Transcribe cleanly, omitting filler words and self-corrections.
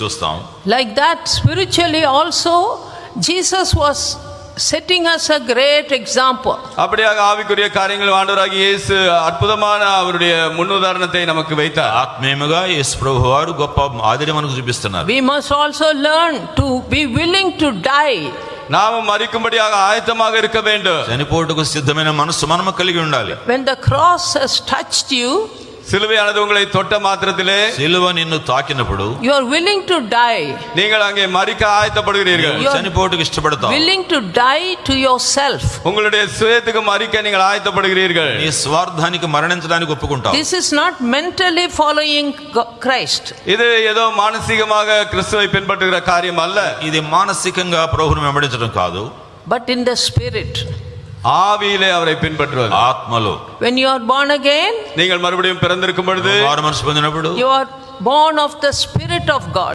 చూస్తాం. Like that, spiritually also, Jesus was setting us a great example. அப்படியாக ஆவிக்குரிய காரியங்கள் ஆண்டவராகிய இயேசு அற்புதமான அவருடைய முன்னுதாரணத்தை நமக்கு வைத்தார். ఆత్మీయముగా యేసు ప్రభువారు గొప్ప ఆదిని మనకు చూపిస్తున్నారు. We must also learn to be willing to die. நாமும் மரிக்கும்படியாக ஆயத்தமாக இருக்க வேண்டும். చనిపోటుకు సిద్ధమైన మనసు మనము కలిగి ఉండాలి. When the cross has touched you, சிலுவையானது உங்களை தொட்ட மாத்திரத்திலே, సిలువ నిన్ను తాకినప్పుడు you are willing to die. நீங்கள் அங்கே மரிக்க ஆயத்தப்படுகிறீர்கள். చనిపోటుకు ఇష్టపడతావు. Willing to die to yourself. உங்களுடைய சுயத்துக்கு மரிக்க நீங்கள் ஆயத்தப்படுகிறீர்கள். నీ స్వార్థానికి మరణించడానికి ఒప్పుకుంటావు. This is not mentally following Christ. இது ஏதோ மானசீகமாக கிறிஸ்துவை பின்பற்றுகிற காரியம் அல்ல. ఇది మానసికంగా ప్రభువును వెంబడించడం కాదు. But in the spirit. ஆவியிலே அவரை பின்பற்றுவது. ఆత్మలో. When you are born again, நீங்கள் மறுபடியும் பிறந்திருக்கும் பொழுது, మారు మనసు పొందినప్పుడు you are born of the Spirit of God.